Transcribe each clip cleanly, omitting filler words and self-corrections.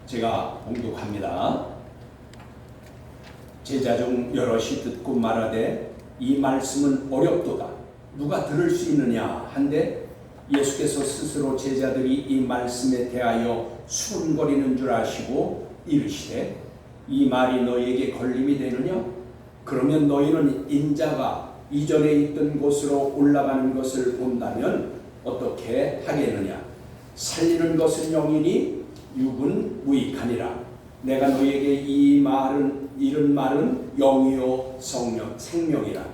제가 봉독합니다. 제자 중 여럿이 듣고 말하되 이 말씀은 어렵도다. 누가 들을 수 있느냐 한데 예수께서 스스로 제자들이 이 말씀에 대하여 수군거리는 줄 아시고 이르시되 이 말이 너희에게 걸림이 되느냐? 그러면 너희는 인자가 이전에 있던 곳으로 올라가는 것을 본다면 어떻게 하겠느냐? 살리는 것은 영이니 육은 무익하니라. 내가 너희에게 이런 말은 영이요 생명이라.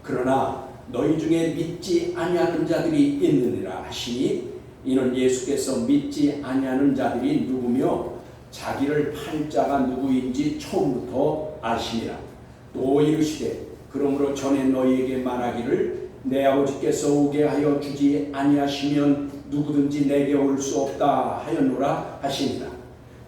그러나 너희 중에 믿지 아니하는 자들이 있느니라 하시니 이는 예수께서 믿지 아니하는 자들이 누구며 자기를 팔 자가 누구인지 처음부터 아시니라. 또 이르시되 그러므로 전에 너희에게 말하기를 내 아버지께서 오게 하여 주지 아니하시면 누구든지 내게 올 수 없다 하였노라 하시니라.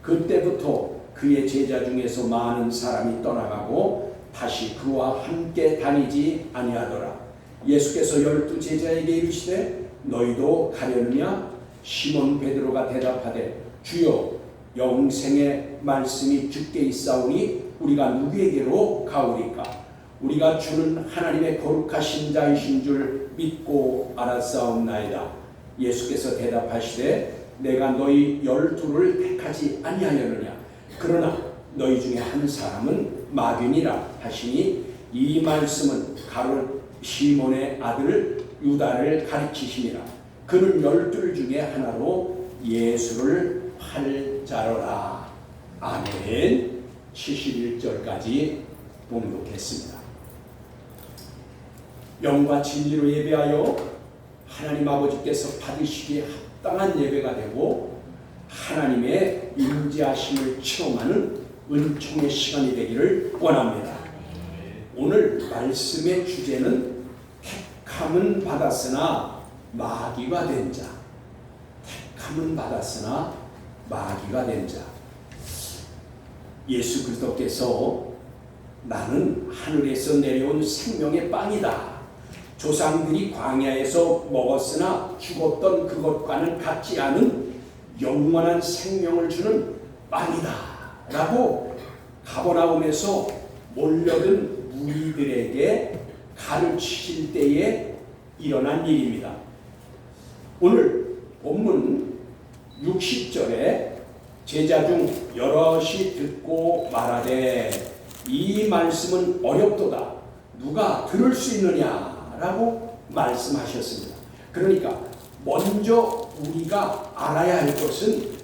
그때부터 그의 제자 중에서 많은 사람이 떠나가고 다시 그와 함께 다니지 아니하더라. 예수께서 12 제자에게 이르시되 너희도 가려느냐? 시몬 베드로가 대답하되 주여 영생의 말씀이 주께 있사오니 우리가 누구에게로 가오리까? 우리가 주는 하나님의 거룩하신 자이신 줄 믿고 알았사옵나이다. 예수께서 대답하시되 내가 너희 12를 택하지 아니하였느냐? 그러나 너희 중에 한 사람은 마귀니라 하시니 이 말씀은 가룟 시몬의 아들 유다를 가리키시니라. 그는 12 중에 하나로 예수를 팔 자로라. 아멘. 71절까지 봉독했습니다. 영과 진리로 예배하여 하나님 아버지께서 받으시기에 합당한 예배가 되고 하나님의 임재하심을 체험하는 은총의 시간이 되기를 원합니다. 오늘 말씀의 주제는 택함은 받았으나 마귀가 된 자. 택함은 받았으나 마귀가 된 자. 예수 그리스도께서 나는 하늘에서 내려온 생명의 빵이다. 조상들이 광야에서 먹었으나 죽었던 그것과는 같지 않은 영원한 생명을 주는 빵이다 라고 가버나움에서 몰려든 무리들에게 가르치실 때에 일어난 일입니다. 오늘 본문 60절에 제자 중 여럿이 듣고 말하되 이 말씀은 어렵도다. 누가 들을 수 있느냐라고 말씀하셨습니다. 그러니까 먼저 우리가 알아야 할 것은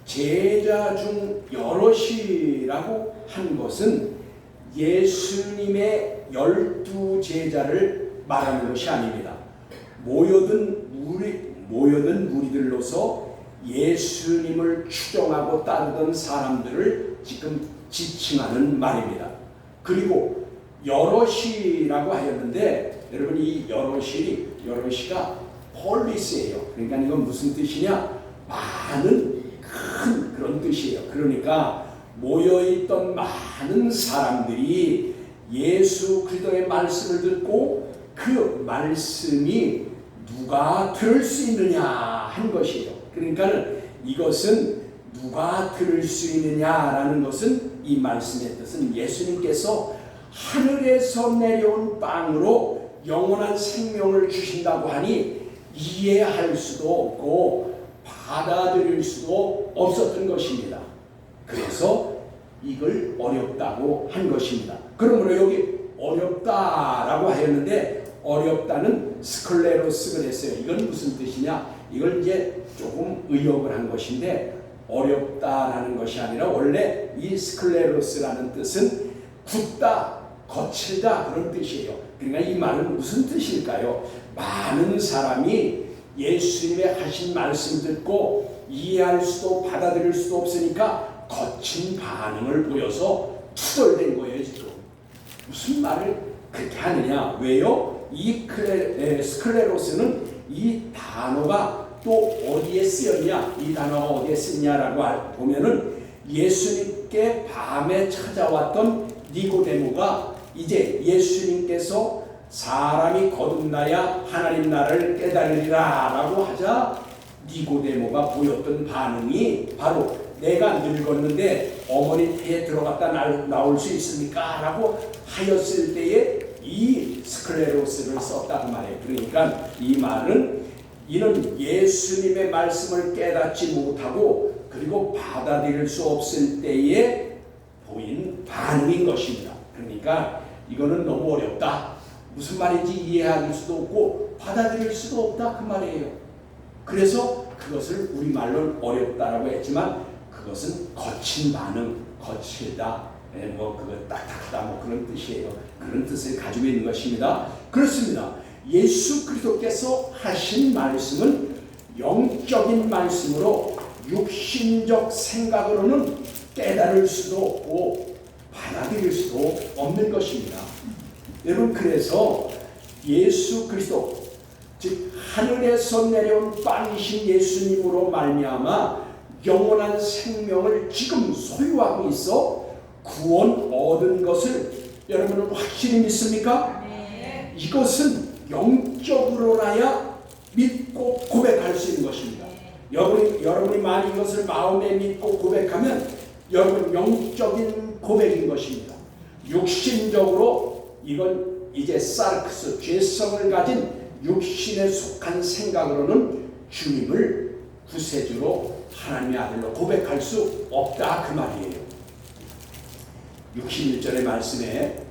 제자 중 여럿이라고 한 것은 예수님의 12 제자를 말하는 것이 아닙니다. 모여든 무리들로서 예수님을 추종하고 따르던 사람들을 지금 지칭하는 말입니다. 그리고 여럿이라고 하였는데 여러분 이 여럿이가 폴리스예요. 그러니까 이건 무슨 뜻이냐? 많은 큰 그런 뜻이에요. 그러니까 모여있던 많은 사람들이 예수 그리스도의 말씀을 듣고 그 말씀이 누가 들을 수 있느냐 한 것이에요. 그러니까 이것은 누가 들을 수 있느냐라는 것은 이 말씀의 뜻은 예수님께서 하늘에서 내려온 빵으로 영원한 생명을 주신다고 하니 이해할 수도 없고 받아들일 수도 없었던 것입니다. 그래서 이걸 어렵다고 한 것입니다. 그러므로 여기 어렵다라고 하였는데 어렵다는 스클레로스가 됐어요. 이건 무슨 뜻이냐? 이걸 이제 조금 의역을 한 것인데 어렵다라는 것이 아니라 원래 이 스클레로스라는 뜻은 굳다, 거칠다 그런 뜻이에요. 그러니까 이 말은 무슨 뜻일까요? 많은 사람이 예수님의 하신 말씀 듣고 이해할 수도 받아들일 수도 없으니까 거친 반응을 보여서 투덜댄 거예요. 지금 무슨 말을 그렇게 하느냐? 왜요? 이 스클레로스는 이 단어가 또 어디에 쓰였냐? 이 단어가 어디에 쓰냐라고 보면은 예수님께 밤에 찾아왔던 니고데모가 이제 예수님께서 사람이 거듭나야 하나님 나라를 깨달으리라 라고 하자 니고데모가 보였던 반응이 바로 내가 늙었는데 어머니 태에 들어갔다 나올 수 있습니까? 라고 하였을 때에 이 스클레로스를 썼다고 말해요. 그러니까 이 말은 이는 예수님의 말씀을 깨닫지 못하고 그리고 받아들일 수 없을 때에 보인 반응인 것입니다. 그러니까 이거는 너무 어렵다. 무슨 말인지 이해할 수도 없고 받아들일 수도 없다 그 말이에요. 그래서 그것을 우리말로는 어렵다라고 했지만 그것은 거친 반응, 거칠다, 그거 딱딱하다 그런 뜻이에요. 그런 뜻을 가지고 있는 것입니다. 그렇습니다. 예수 그리스도께서 하신 말씀은 영적인 말씀으로 육신적 생각으로는 깨달을 수도 없고 받아들일 수도 없는 것입니다. 여러분 그래서 예수 그리스도 즉 하늘에서 내려온 빵이신 예수님으로 말미암아 영원한 생명을 지금 소유하고 있어 구원 얻은 것을 여러분은 확실히 믿습니까? 네. 이것은 영적으로라야 믿고 고백할 수 있는 것입니다. 여러분이 만약 이것을 마음에 믿고 고백하면 여러분 영적인 고백인 것입니다. 육신적으로 이건 이제 사르크스 죄성을 가진 육신에 속한 생각으로는 주님을 구세주로 하나님의 아들로 고백할 수 없다 그 말이에요. 61절의 말씀에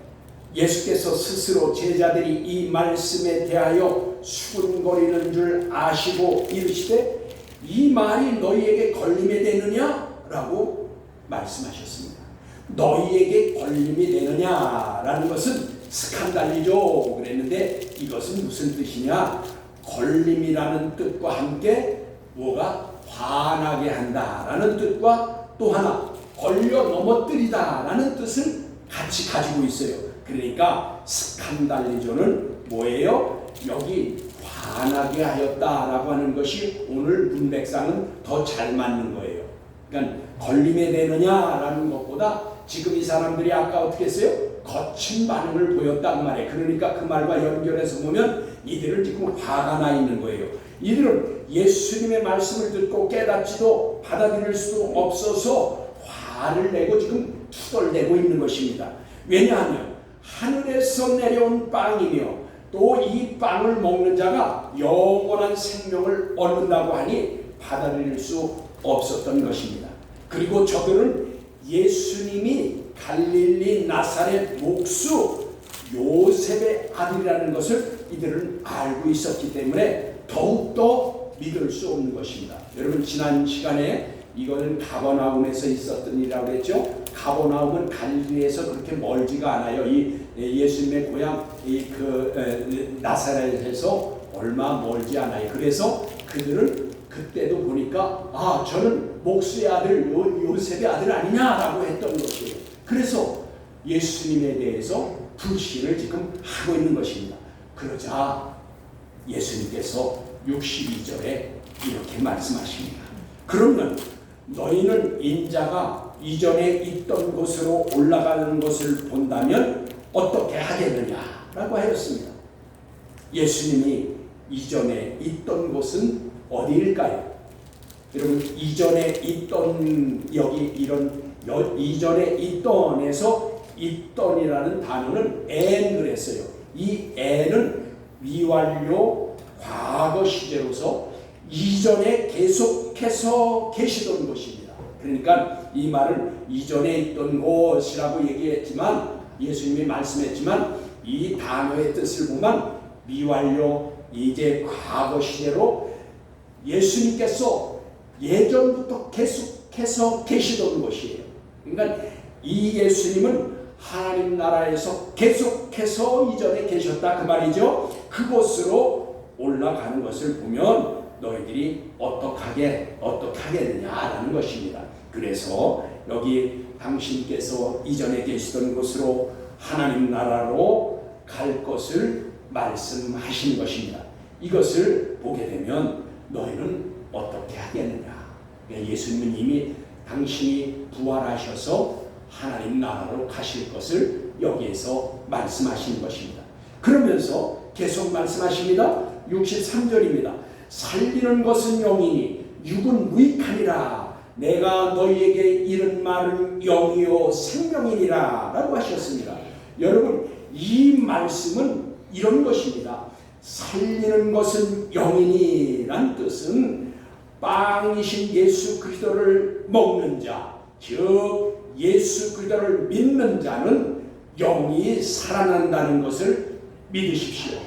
예수께서 스스로 제자들이 이 말씀에 대하여 수군거리는 줄 아시고 이르시되 이 말이 너희에게 걸림이 되느냐라고 말씀하셨습니다. 너희에게 걸림이 되느냐라는 것은 스칸달리죠 그랬는데 이것은 무슨 뜻이냐? 걸림이라는 뜻과 함께 뭐가 화나게 한다라는 뜻과 또 하나 걸려 넘어뜨리다라는 뜻을 같이 가지고 있어요. 그러니까 스칸달리조는 뭐예요? 여기 화나게 하였다라고 하는 것이 오늘 문맥상은 더 잘 맞는 거예요. 그러니까 걸림에 되느냐라는 것보다 지금 이 사람들이 아까 어떻게 했어요? 거친 반응을 보였단 말이에요. 그러니까 그 말과 연결해서 보면 이들은 지금 화가 나 있는 거예요. 이들은 예수님의 말씀을 듣고 깨닫지도 받아들일 수도 없어서 화를 내고 지금 투덜대고 있는 것입니다. 왜냐하면 하늘에서 내려온 빵이며 또 이 빵을 먹는 자가 영원한 생명을 얻는다고 하니 받아들일 수 없었던 것입니다. 그리고 저들은 예수님이 갈릴리 나사렛 목수 요셉의 아들이라는 것을 이들은 알고 있었기 때문에 더욱더 믿을 수 없는 것입니다. 여러분 지난 시간에 이거는 가버나움에서 있었던 일이라고 했죠. 가버나움은 갈릴리에서 그렇게 멀지가 않아요. 이 예수님의 고향 나사렛에서 얼마 멀지 않아요. 그래서 그들은 그때도 보니까 저는 목수의 아들 요셉의 아들 아니냐라고 했던 것이에요. 그래서 예수님에 대해서 불신을 지금 하고 있는 것입니다. 그러자 예수님께서 62절에 이렇게 말씀하십니다. 그러면 너희는 인자가 이전에 있던 곳으로 올라가는 것을 본다면 어떻게 하겠느냐라고 하였습니다. 예수님이 이전에 있던 곳은 어디일까요? 여러분 이전에 있던 이전에 있던에서 있던이라는 단어는 엔 그랬어요. 이 엔은 미완료 과거 시제로서 이전에 계속해서 계시던 곳입니다. 그러니까 이 말은 이전에 있던 곳이라고 얘기했지만 예수님이 말씀했지만 이 단어의 뜻을 보면 미완료 이제 과거 시제로 예수님께서 예전부터 계속해서 계시던 곳이에요. 그러니까 이 예수님은 하나님 나라에서 계속해서 이전에 계셨다 그 말이죠. 그곳으로 올라가는 것을 보면 너희들이 어떻게 하겠느냐라는 것입니다. 그래서 여기 당신께서 이전에 계시던 곳으로 하나님 나라로 갈 것을 말씀하신 것입니다. 이것을 보게 되면 너희는 어떻게 하겠느냐. 예수님은 이미 당신이 부활하셔서 하나님 나라로 가실 것을 여기에서 말씀하시는 것입니다. 그러면서 계속 말씀하십니다. 63절입니다. 살리는 것은 영이니 육은 무익하니라. 내가 너희에게 이른 말은 영이요 생명이니라 라고 하셨습니다. 여러분, 이 말씀은 이런 것입니다. 살리는 것은 영이니란 뜻은 빵이신 예수 그리스도를 먹는 자, 즉 예수 그리스도를 믿는 자는 영이 살아난다는 것을 믿으십시오.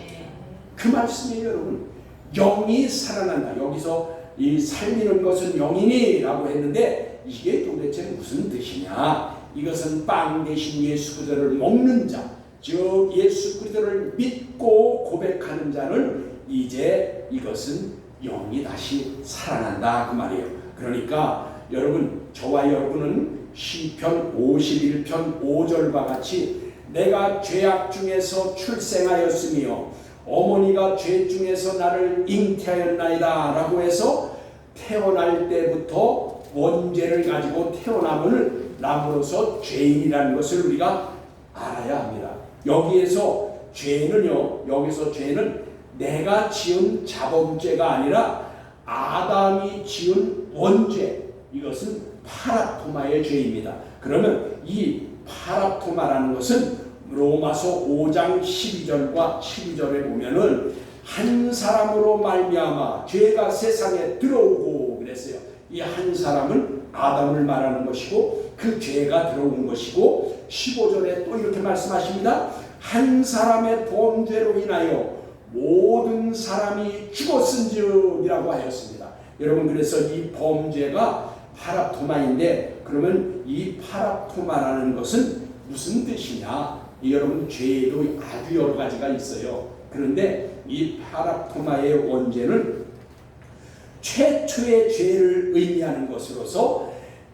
그 말씀이에요, 여러분. 영이 살아난다. 여기서 이 살리는 것은 영이니라고 했는데 이게 도대체 무슨 뜻이냐? 이것은 빵 대신 예수 그리스도를 먹는 자, 즉 예수 그리스도를 믿고 고백하는 자는 이제 이것은 영이 다시 살아난다 그 말이에요. 그러니까 여러분, 저와 여러분은 시편 51편 5절과 같이 내가 죄악 중에서 출생하였으며 어머니가 죄 중에서 나를 잉태하였나이다 라고 해서 태어날 때부터 원죄를 가지고 태어남으로써 죄인이라는 것을 우리가 알아야 합니다. 여기서 죄는 내가 지은 자범죄가 아니라 아담이 지은 원죄, 이것은 파라토마의 죄입니다. 그러면 이 파라토마라는 것은 로마서 5장 12절과 12절에 보면은 한 사람으로 말미암아 죄가 세상에 들어오고 그랬어요. 이 한 사람은 아담을 말하는 것이고 그 죄가 들어온 것이고 15절에 또 이렇게 말씀하십니다. 한 사람의 범죄로 인하여 모든 사람이 죽었은즉이라고 하였습니다. 여러분, 그래서 이 범죄가 파라토마인데 그러면 이 파라토마라는 것은 무슨 뜻이냐? 여러분, 죄도 아주 여러 가지가 있어요. 그런데 이 파라토마의 원죄는 최초의 죄를 의미하는 것으로서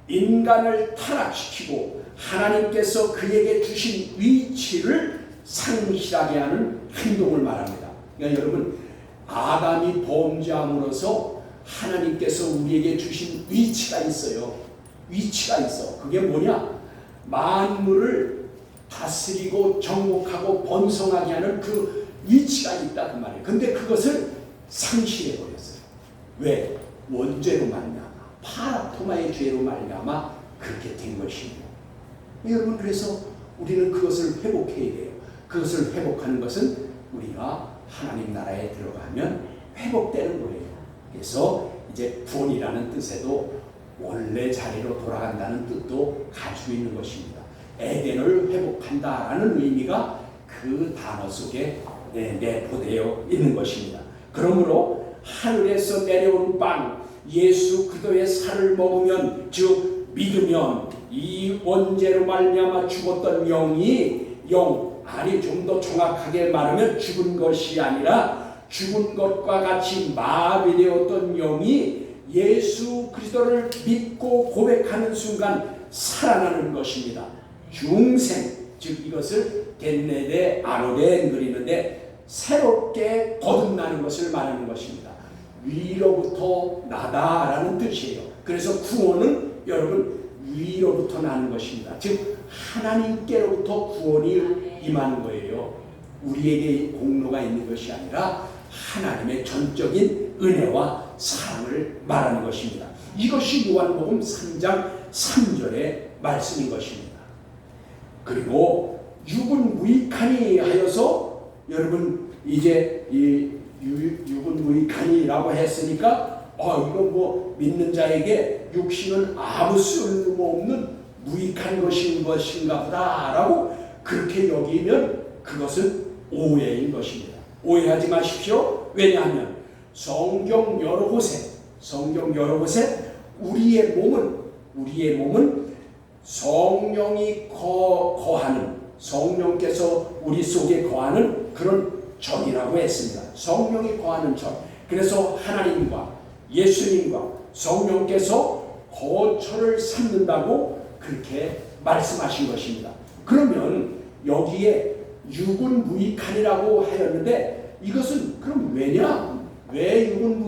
인간을 타락시키고 하나님께서 그에게 주신 위치를 상실하게 하는 행동을 말합니다. 그러니까 여러분, 아담이 범죄함으로써 하나님께서 우리에게 주신 위치가 있어요. 위치가 있어. 그게 뭐냐? 만물을 다스리고 정복하고 번성하게 하는 그 위치가 있다 그 말이에요. 근데 그것을 상실해 버렸어요. 왜? 원죄로 말미암아, 파라토마의 죄로 말미암아 그렇게 된 것입니다. 여러분, 그래서 우리는 그것을 회복해야 돼요. 그것을 회복하는 것은 우리가 하나님 나라에 들어가면 회복되는 거예요. 그래서 이제 구원이라는 뜻에도 원래 자리로 돌아간다는 뜻도 가지고 있는 것입니다. 에덴을 회복한다라는 의미가 그 단어 속에 내포되어 있는 것입니다. 그러므로 하늘에서 내려온 빵 예수 그리스도의 살을 먹으면, 즉 믿으면 이 원죄로 말미암아 죽었던 좀 더 정확하게 말하면 죽은 것이 아니라 죽은 것과 같이 마비되었던 영이 예수 그리스도를 믿고 고백하는 순간 살아나는 것입니다. 중생, 즉 이것을 겐네데 아노덴 그리는데 새롭게 거듭나는 것을 말하는 것입니다. 위로부터 나다라는 뜻이에요. 그래서 구원은 여러분 위로부터 나는 것입니다. 즉 하나님께로부터 구원이 임하는 거예요. 우리에게 공로가 있는 것이 아니라 하나님의 전적인 은혜와 사랑을 말하는 것입니다. 이것이 요한복음 3장 3절의 말씀인 것입니다. 그리고 육은 무익하니 하여서 여러분 이제 이 육은 무익하니라고 했으니까 이건 뭐 믿는 자에게 육신은 아무 쓸모없는 무익한 것인가 보다라고 그렇게 여기면 그것은 오해인 것입니다. 오해하지 마십시오. 왜냐하면 성경 여러 곳에 우리의 몸은 성령이 거하는, 성령께서 우리 속에 거하는 그런 전이라고 했습니다. 성령이 거하는 전. 그래서 하나님과 예수님과 성령께서 거처를 삼는다고 그렇게 말씀하신 것입니다. 그러면 여기에 육은 무익하니라고 하였는데 이것은 그럼 왜냐? 왜 육은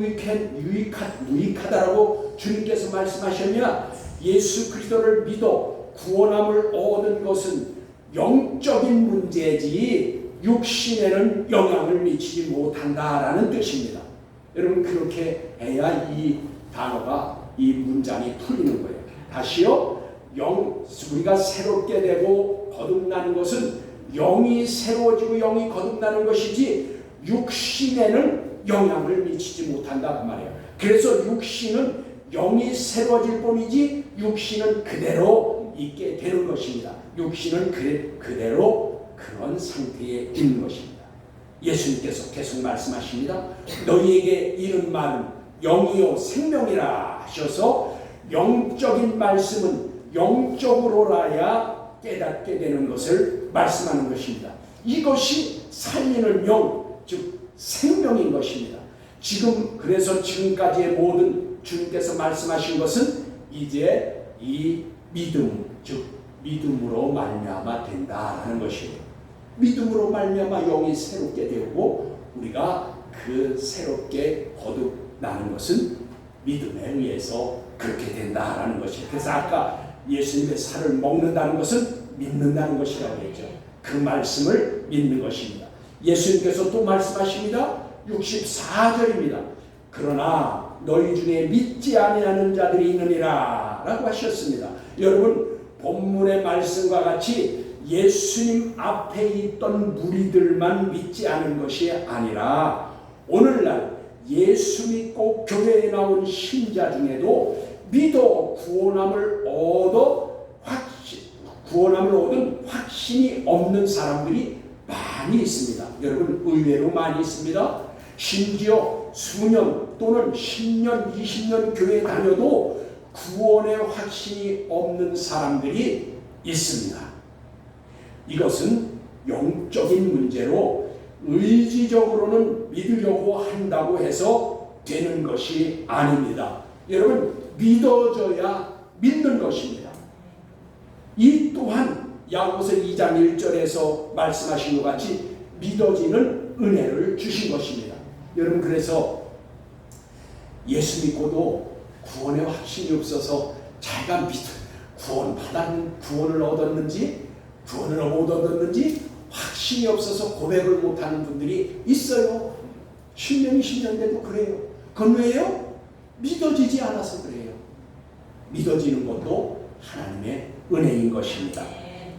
무익하다라고 주님께서 말씀하셨냐? 예수 그리스도를 믿어 구원함을 얻은 것은 영적인 문제지 육신에는 영향을 미치지 못한다라는 뜻입니다. 여러분 그렇게 해야 이 단어가 이 문장이 풀리는 거예요. 다시요. 우리가 새롭게 되고 거듭나는 것은 영이 새로워지고 영이 거듭나는 것이지 육신에는 영향을 미치지 못한다 그 말이에요. 그래서 육신은 영이 새로워질 뿐이지 육신은 그대로 있게 되는 것입니다. 육신은 그대로 그런 상태에 있는 것입니다. 예수님께서 계속 말씀하십니다. 너희에게 이른 말은 영이요 생명이라 하셔서 영적인 말씀은 영적으로라야 깨닫게 되는 것을 말씀하는 것입니다. 이것이 살리는 영, 즉 생명인 것입니다. 그래서 지금까지의 모든 주님께서 말씀하신 것은 이제 이 믿음, 즉 믿음으로 말미암아 된다라는 것이에요. 믿음으로 말미암아 영이 새롭게 되고 우리가 그 새롭게 거듭나는 것은 믿음에 의해서 그렇게 된다라는 것이에요. 그래서 아까 예수님의 살을 먹는다는 것은 믿는다는 것이라고 했죠. 그 말씀을 믿는 것입니다. 예수님께서 또 말씀하십니다. 64절입니다. 그러나 너희 중에 믿지 아니하는 자들이 있느니라 라고 하셨습니다. 여러분 본문의 말씀과 같이 예수님 앞에 있던 무리들만 믿지 않은 것이 아니라 오늘날 예수 믿고 교회에 나온 신자 중에도 믿어 구원함을 얻은 확신이 없는 사람들이 많이 있습니다. 여러분 의외로 많이 있습니다. 심지어 수년 또는 10년, 20년 교회 다녀도 구원의 확신이 없는 사람들이 있습니다. 이것은 영적인 문제로 의지적으로는 믿으려고 한다고 해서 되는 것이 아닙니다. 여러분 믿어져야 믿는 것입니다. 이 또한 야고보서 2장 1절에서 말씀하신 것 같이 믿어지는 은혜를 주신 것입니다. 여러분 그래서 예수 믿고도 구원의 확신이 없어서 자기가 구원을 얻었는지 구원을 못 얻었는지 확신이 없어서 고백을 못하는 분들이 있어요. 10년, 20년 돼도 그래요. 그건 왜요? 믿어지지 않아서 그래요. 믿어지는 것도 하나님의 은혜인 것입니다.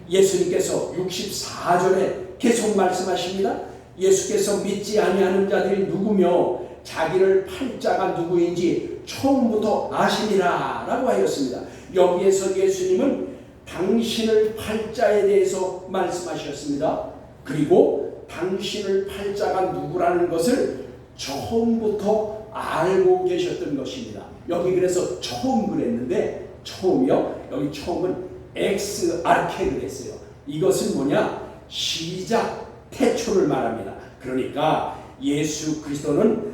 예수님께서 64절에 계속 말씀하십니다. 예수께서 믿지 아니하는 자들이 누구며 자기를 팔자가 누구인지 처음부터 아시니라 라고 하였습니다. 여기에서 예수님은 당신을 팔자에 대해서 말씀하셨습니다. 그리고 당신을 팔자가 누구라는 것을 처음부터 알고 계셨던 것입니다. 여기 그래서 처음 그랬는데 처음이요. 여기 처음은 엑스 아르케 그랬어요. 이것은 뭐냐? 시작, 태초를 말합니다. 그러니까 예수 그리스도는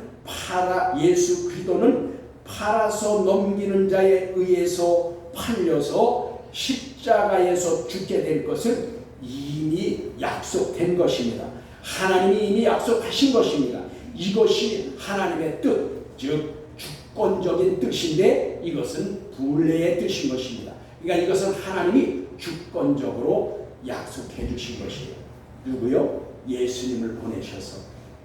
팔아서 넘기는 자에 의해서 팔려서 십자가에서 죽게 될 것을 이미 약속된 것입니다. 하나님이 이미 약속하신 것입니다. 이것이 하나님의 뜻, 즉 주권적인 뜻인데 이것은 불례의 뜻인 것입니다. 그러니까 이것은 하나님이 주권적으로 약속해 주신 것이에요. 누구요? 예수님을 보내셔서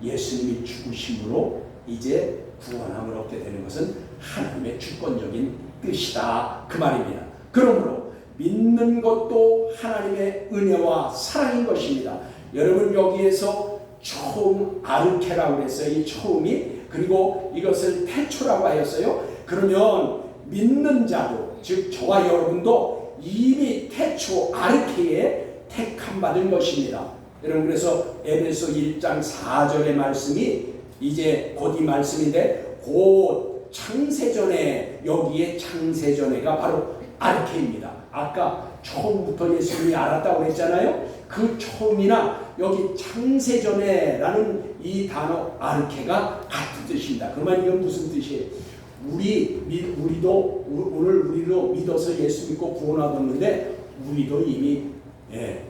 예수님이 죽으심으로 이제 구원함을 얻게 되는 것은 하나님의 주권적인 뜻이다 그 말입니다. 그러므로 믿는 것도 하나님의 은혜와 사랑인 것입니다. 여러분 여기에서 처음 아르케라고 했어요. 이 처음이 그리고 이것을 태초라고 하였어요. 그러면 믿는 자도 즉 저와 여러분도 이미 태초 아르케에 택함 받은 것입니다. 여러분 그래서 에베소 1장 4절의 말씀이 이제 곧 이 말씀인데 곧 창세전에 여기에 창세전에가 바로 아르케입니다. 아까 처음부터 예수님이 알았다고 했잖아요. 그 처음이나 여기 창세전에라는 이 단어 아르케가 같은 뜻입니다. 그러면 이건 무슨 뜻이에요? 우리도 믿어서 예수 믿고 구원 얻었는데 우리도 이미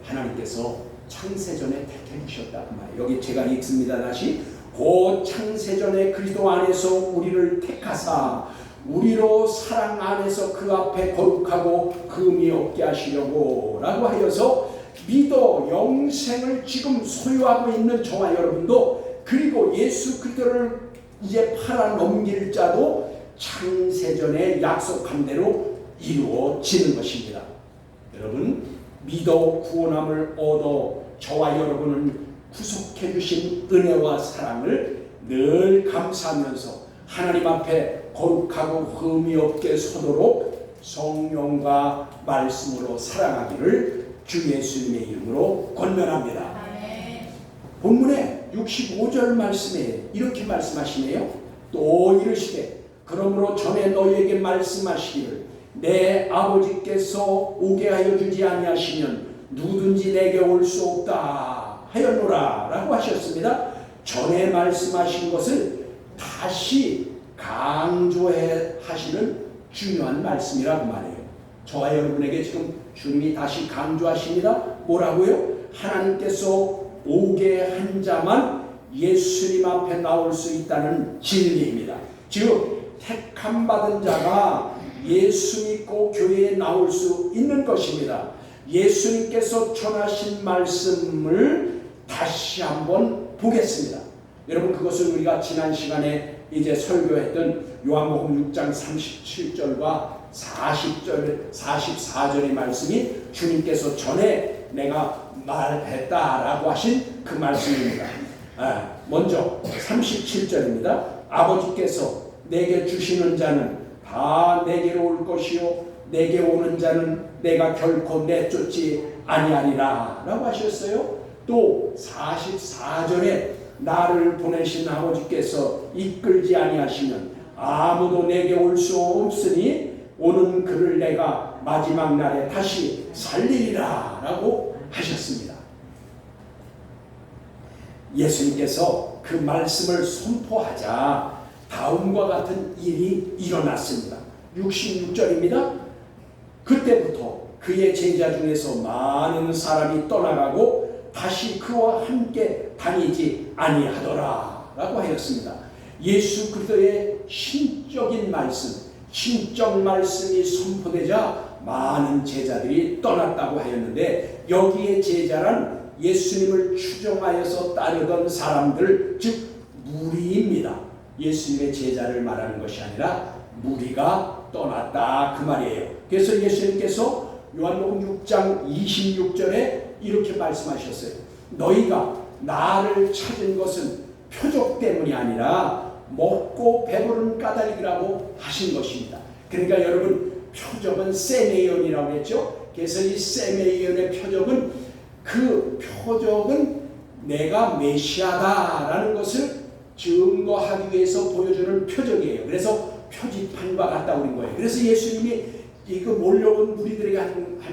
하나님께서 창세전에 택해 주셨다 그 말이에요. 여기 제가 읽습니다. 다시 곧 창세전에 그리스도 안에서 우리를 택하사 우리로 사랑 안에서 그 앞에 거룩하고 금이 없게 하시려고 라고 하여서 믿어 영생을 지금 소유하고 있는 저와 여러분도 그리고 예수 그리스도를 이제 팔아 넘길 자도 창세전에 약속한 대로 이루어지는 것입니다. 여러분, 믿어 구원함을 얻어 저와 여러분은 구속해 주신 은혜와 사랑을 늘 감사하면서 하나님 앞에 거룩하고 흠이 없게 서도록 성령과 말씀으로 사랑하기를 주 예수님의 이름으로 권면합니다. 본문의 65절 말씀에 이렇게 말씀하시네요. 또 이르시되 그러므로 전에 너희에게 말씀하시기를 내 아버지께서 오게 하여 주지 아니하시면 누구든지 내게 올 수 없다 하였노라 라고 하셨습니다. 전에 말씀하신 것을 다시 강조해 하시는 중요한 말씀이라고 말해요. 저와 여러분에게 지금 주님이 다시 강조하십니다. 뭐라고요? 하나님께서 오게 한 자만 예수님 앞에 나올 수 있다는 진리입니다. 즉 택함 받은 자가 예수 믿고 교회에 나올 수 있는 것입니다. 예수님께서 전하신 말씀을 다시 한번 보겠습니다. 여러분, 그것을 우리가 지난 시간에 이제 설교했던 요한복음 6장 37절과 40절, 44절의 말씀이 주님께서 전에 내가 말했다라고 하신 그 말씀입니다. 먼저 37절입니다. 아버지께서 내게 주시는 자는 다 내게로 올 것이요 내게 오는 자는 내가 결코 내쫓지 아니하리라 라고 하셨어요. 또 44절에 나를 보내신 아버지께서 이끌지 아니하시면 아무도 내게 올 수 없으니 오는 그를 내가 마지막 날에 다시 살리리라 라고 하셨습니다. 예수님께서 그 말씀을 선포하자 다음과 같은 일이 일어났습니다. 66절입니다. 그때부터 그의 제자 중에서 많은 사람이 떠나가고 다시 그와 함께 다니지 아니하더라 라고 하였습니다. 예수 그리스도의 신적인 말씀, 신적 말씀이 선포되자 많은 제자들이 떠났다고 하였는데, 여기에 제자란 예수님을 추종하여서 따르던 사람들, 즉 무리입니다. 예수님의 제자를 말하는 것이 아니라 무리가 떠났다 그 말이에요. 그래서 예수님께서 요한복음 6장 26절에 이렇게 말씀하셨어요. 너희가 나를 찾은 것은 표적 때문이 아니라 먹고 배부른 까닭이라고 하신 것입니다. 그러니까 여러분, 표적은 세메이온이라고 했죠. 그래서 이 세메이온의 표적은, 그 표적은 내가 메시아다라는 것을 증거하기 위해서 보여주는 표적이에요. 그래서 표지판과 같다 그런 거예요. 그래서 예수님이 이거 몰려온 무리들에게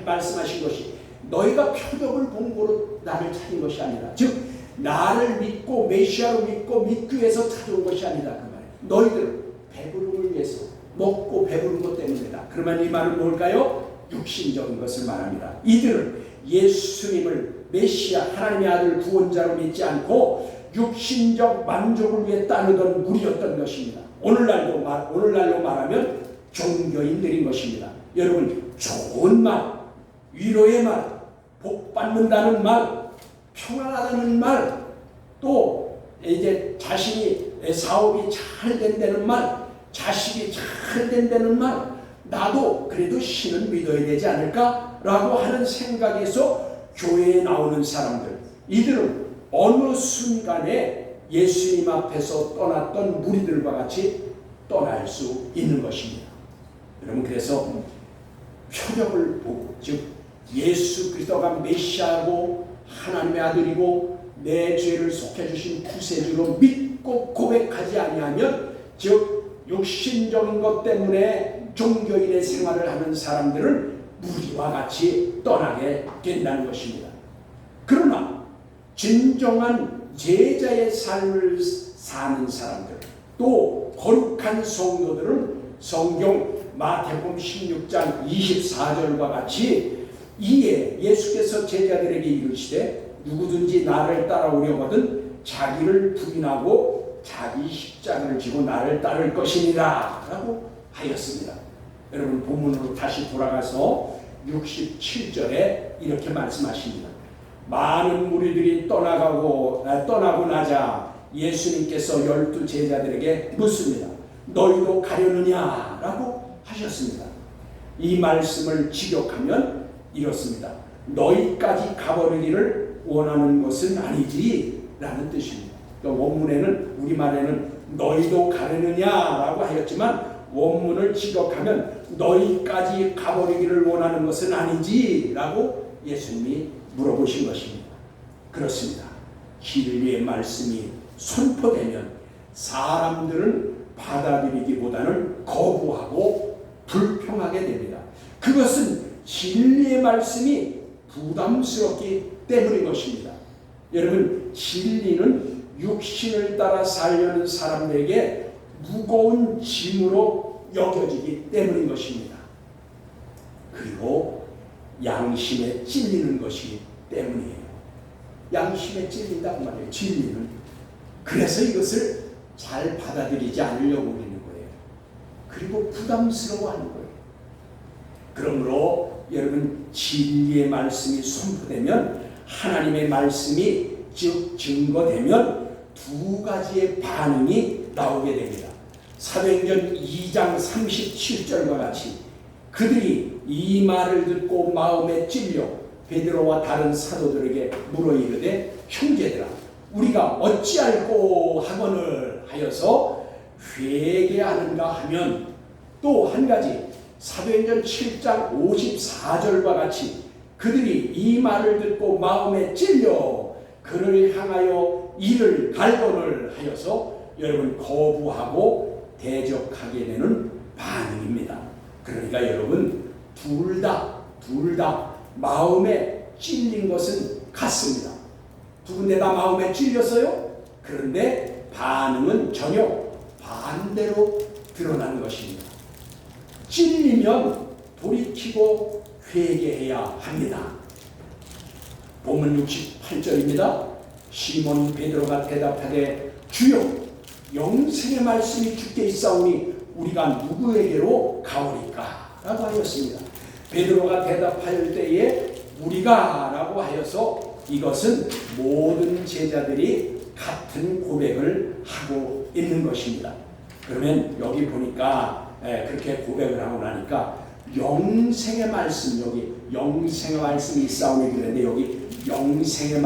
말씀하신 것이, 너희가 표적을 본 거로 나를 찾은 것이 아니라, 즉 나를 믿고 메시아로 믿기 위해서 찾아온 것이 아니다 그 말이에요. 너희들 배부름을 위해서, 먹고 배부른 것 때문이다. 그러면 이 말은 뭘까요? 육신적인 것을 말합니다. 이들은 예수님을 메시아, 하나님의 아들 구원자로 믿지 않고 육신적 만족을 위해 따르던 무리였던 것입니다. 오늘날로 말하면 종교인들인 것입니다. 여러분, 좋은 말, 위로의 말, 복 받는다는 말, 평안하다는 말, 또 이제 자신이 사업이 잘 된다는 말, 자식이 잘 된다는 말, 나도 그래도 신은 믿어야 되지 않을까라고 하는 생각에서 교회에 나오는 사람들, 이들은 어느 순간에 예수님 앞에서 떠났던 무리들과 같이 떠날 수 있는 것입니다. 여러분, 그래서 표적을 보고, 즉 예수 그리스도가 메시아고 하나님의 아들이고 내 죄를 속해주신 구세주로 믿고 고백하지 아니하면, 즉 육신적인 것 때문에 종교인의 생활을 하는 사람들은 무리와 같이 떠나게 된다는 것입니다. 그러나 진정한 제자의 삶을 사는 사람들, 또 거룩한 성도들은 성경 마태복음 16장 24절과 같이, 이에 예수께서 제자들에게 이르시되 누구든지 나를 따라오려거든 자기를 부인하고 자기 십자가를 지고 나를 따를 것이니라 라고 하였습니다. 여러분, 본문으로 다시 돌아가서 67절에 이렇게 말씀하십니다. 많은 무리들이 떠나고 나자 예수님께서 12 제자들에게 묻습니다. 너희도 가려느냐라고 하셨습니다. 이 말씀을 직역하면 이렇습니다. 너희까지 가버리기를 원하는 것은 아니지 라는 뜻입니다. 그러니까 원문에는, 우리말에는 너희도 가려느냐라고 하였지만 원문을 직역하면 너희까지 가버리기를 원하는 것은 아니지 라고 예수님이 물어보신 것입니다. 그렇습니다. 진리의 말씀이 선포되면 사람들은 받아들이기보다는 거부하고 불평하게 됩니다. 그것은 진리의 말씀이 부담스럽기 때문인 것입니다. 여러분, 진리는 육신을 따라 살려는 사람들에게 무거운 짐으로 여겨지기 때문인 것입니다. 그리고 양심에 찔리는 것이기 때문이에요. 양심에 찔린다고 말해요. 진리는. 그래서 이것을 잘 받아들이지 않으려고 그러는 거예요. 그리고 부담스러워하는 거예요. 그러므로 여러분, 진리의 말씀이 선포되면, 하나님의 말씀이 즉 증거되면 두 가지의 반응이 나오게 됩니다. 사도행전 2장 37절과 같이 그들이 이 말을 듣고 마음에 찔려 베드로와 다른 사도들에게 물어 이르되 형제들아 우리가 어찌할꼬 하거늘 하여서 회개하는가 하면, 또 한 가지 사도행전 7장 54절과 같이 그들이 이 말을 듣고 마음에 찔려 그를 향하여 이를 갈거늘 하여서 여러분 거부하고 대적하게 되는 반응입니다. 그러니까 여러분 둘 다 마음에 찔린 것은 같습니다. 두 군데 다 마음에 찔렸어요. 그런데 반응은 전혀 반대로 드러나는 것입니다. 찔리면 돌이키고 회개해야 합니다. 본문 68절입니다. 시몬 베드로가 대답하되 주여 영생의 말씀이 주께 있사오니 우리가 누구에게로 가오리까? 라고 하였습니다. 베드로가 대답할 때에 우리가 라고 하여서 이것은 모든 제자들이 같은 고백을 하고 있는 것입니다. 그러면 여기 보니까 그렇게 고백을 하고 나니까 영생의 말씀, 여기 영생의 말씀이 있사오니 그랬는데 여기 영생의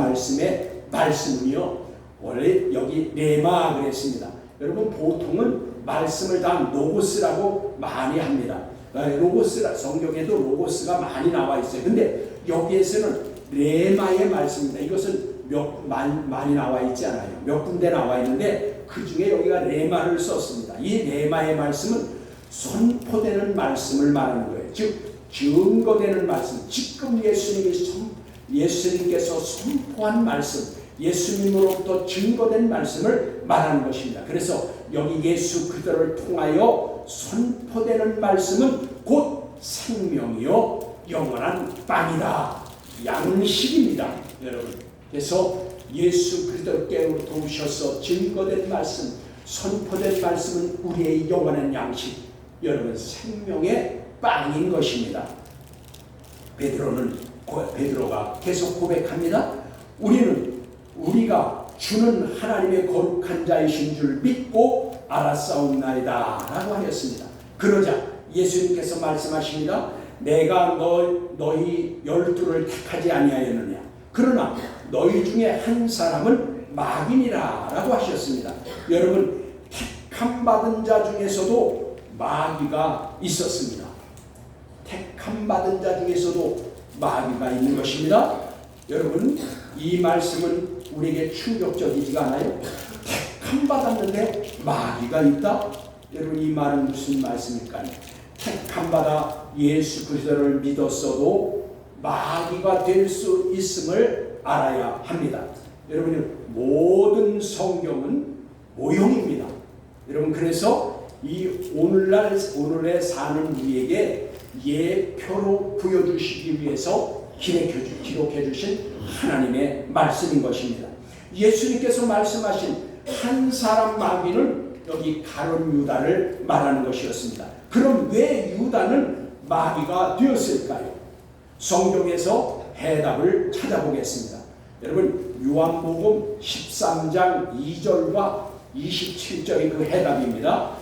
말씀은요 원래 여기 레마 그랬습니다. 여러분 보통은 말씀을 다 로고스라고 많이 합니다. 로고스라, 성경에도 로고스가 많이 나와 있어요. 근데 여기에서는 레마의 말씀입니다. 이것은 많이 나와 있지 않아요. 몇 군데 나와 있는데 그 중에 여기가 레마를 썼습니다. 이 레마의 말씀은 선포되는 말씀을 말하는 거예요. 즉 증거되는 말씀, 지금 예수님께서 선포한 말씀, 예수님으로부터 증거된 말씀을 말하는 것입니다. 그래서 여기 예수 그리스도를 통하여 선포되는 말씀은 곧 생명이요 영원한 빵이다, 양식입니다. 여러분, 그래서 예수 그리스도께로부터 오셔서 증거된 말씀, 선포된 말씀은 우리의 영원한 양식, 여러분 생명의 빵인 것입니다. 베드로가 계속 고백합니다. 우리가 주는 하나님의 거룩한 자이신 줄 믿고 알았사옵나이다 라고 하였습니다. 그러자 예수님께서 말씀하십니다. 내가 너희 12를 택하지 아니하였느냐, 그러나 너희 중에 한 사람은 마귀니라 라고 하셨습니다. 여러분, 택함 받은 자 중에서도 마귀가 있었습니다. 택함 받은 자 중에서도 마귀가 있는 것입니다. 여러분, 이 말씀은 우리에게 충격적이지가 않아요? 택함 받았는데 마귀가 있다? 여러분, 이 말은 무슨 말씀일까요? 택함 받아 예수 그리스도를 믿었어도 마귀가 될 수 있음을 알아야 합니다. 여러분, 모든 성경은 모형입니다. 여러분, 그래서 이 오늘에 사는 우리에게 예표로 보여주시기 위해서 기록해 주신 하나님의 말씀인 것입니다. 예수님께서 말씀하신 한 사람 마귀는 여기 가룟 유다를 말하는 것이었습니다. 그럼 왜 유다는 마귀가 되었을까요? 성경에서 해답을 찾아보겠습니다. 여러분 요한복음 13장 2절과 27절이 그 해답입니다.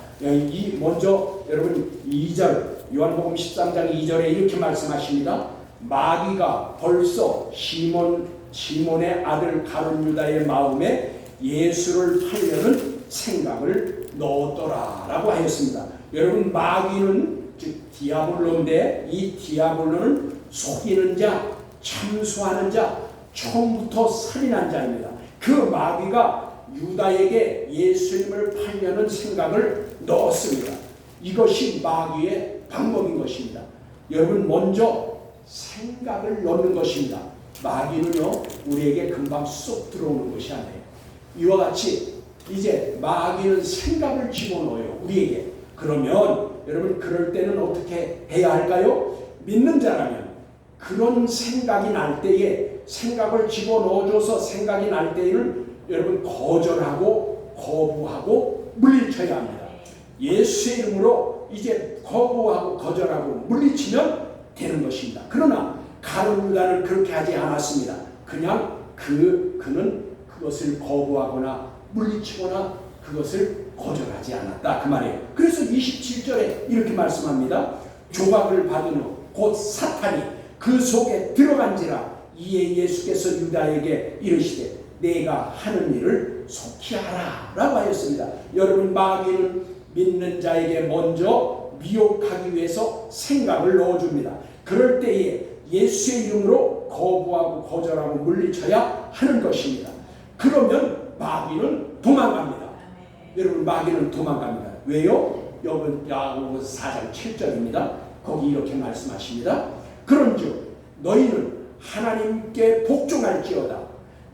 먼저 여러분 2절 요한복음 13장 2절에 이렇게 말씀하십니다. 마귀가 벌써 시몬의 아들 가룟 유다의 마음에 예수를 팔려는 생각을 넣었더라 라고 하였습니다. 여러분 마귀는 즉 디아블로인데 이 디아블로는 속이는 자, 참소하는 자, 처음부터 살인한 자입니다. 그 마귀가 유다에게 예수님을 팔려는 생각을 넣었습니다. 이것이 마귀의 방법인 것입니다. 여러분 먼저 생각을 넣는 것입니다. 마귀는요 우리에게 금방 쏙 들어오는 것이 아니에요. 이와 같이 이제 마귀는 생각을 집어넣어요 우리에게. 그러면 여러분 그럴 때는 어떻게 해야 할까요? 믿는 자라면 그런 생각이 날 때에 생각을 집어넣어줘서 생각이 날 때에는 여러분 거절하고 거부하고 물리쳐야 합니다. 예수의 이름으로 이제 거부하고 거절하고 물리치면 되는 것입니다. 그러나 가룟 유다는 그렇게 하지 않았습니다. 그냥 그는 그것을 거부하거나 물리치거나 그것을 거절하지 않았다 그 말이에요. 그래서 27절에 이렇게 말씀합니다. 조각을 받은 후 곧 사탄이 그 속에 들어간지라. 이에 예수께서 유다에게 이르시되 내가 하는 일을 속히 하라 라고 하였습니다. 여러분 마귀는 믿는 자에게 먼저 미혹하기 위해서 생각을 넣어줍니다. 그럴 때에 예수의 이름으로 거부하고 거절하고 물리쳐야 하는 것입니다. 그러면 마귀는 도망갑니다. 여러분 마귀는 도망갑니다. 왜요? 야고보서 4장 7절입니다. 거기 이렇게 말씀하십니다. 그런즉 너희는 하나님께 복종할지어다.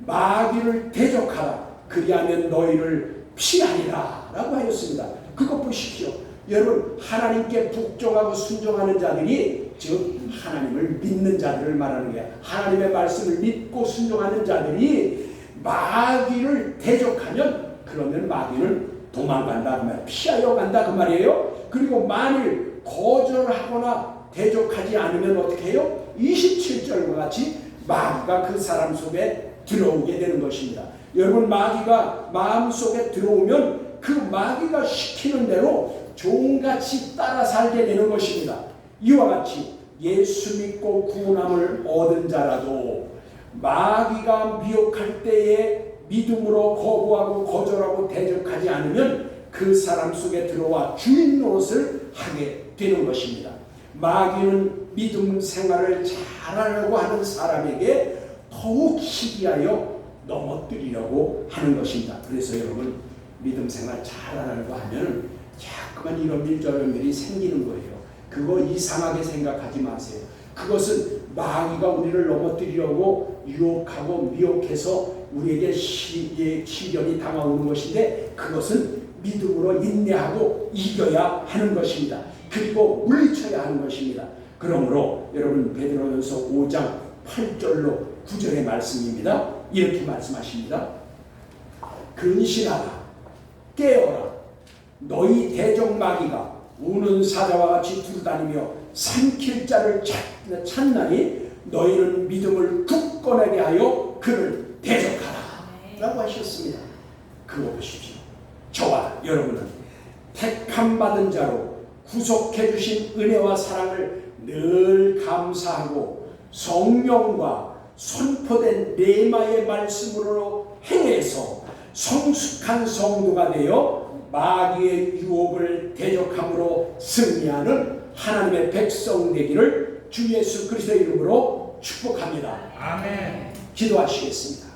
마귀를 대적하라. 그리하면 너희를 피하리라 라고 하였습니다. 그것 보십시오. 여러분 하나님께 복종하고 순종하는 자들이 즉 하나님을 믿는 자들을 말하는 거야. 하나님의 말씀을 믿고 순종하는 자들이 마귀를 대적하면 그러면 마귀는 도망간다 그 말, 피하여 간다 그 말이에요. 그리고 만일 거절하거나 대적하지 않으면 어떻게 해요? 27절과 같이 마귀가 그 사람 속에 들어오게 되는 것입니다. 여러분 마귀가 마음속에 들어오면 그 마귀가 시키는 대로 종같이 따라 살게 되는 것입니다. 이와 같이 예수 믿고 구원함을 얻은 자라도 마귀가 미혹할 때에 믿음으로 거부하고 거절하고 대적하지 않으면 그 사람 속에 들어와 주인 노릇을 하게 되는 것입니다. 마귀는 믿음 생활을 잘하려고 하는 사람에게 더욱 시기하여 넘어뜨리려고 하는 것입니다. 그래서 여러분 믿음 생활 잘하려고 하면 자꾸만 이런 일저런 일이 생기는 거예요. 그거 이상하게 생각하지 마세요. 그것은 마귀가 우리를 넘어뜨리려고 유혹하고 미혹해서 우리에게 시련이 다가오는 것인데 그것은 믿음으로 인내하고 이겨야 하는 것입니다. 그리고 물리쳐야 하는 것입니다. 그러므로 여러분 베드로전서 5장 8절로 9절의 말씀입니다. 이렇게 말씀하십니다. 근신하라 깨어라 너희 대적 마귀가 우는 사자와 같이 두루다니며 삼킬 자를 찾나니 너희는 믿음을 굳건하게 하여 그를 대적하라 라고 하셨습니다. 그거 보십시오. 저와 여러분은 택함 받은 자로 구속해 주신 은혜와 사랑을 늘 감사하고 성령과 선포된 레마의 말씀으로 행해서 성숙한 성도가 되어 마귀의 유혹을 대적함으로 승리하는 하나님의 백성 되기를 주 예수 그리스도의 이름으로 축복합니다. 아멘. 기도하시겠습니다.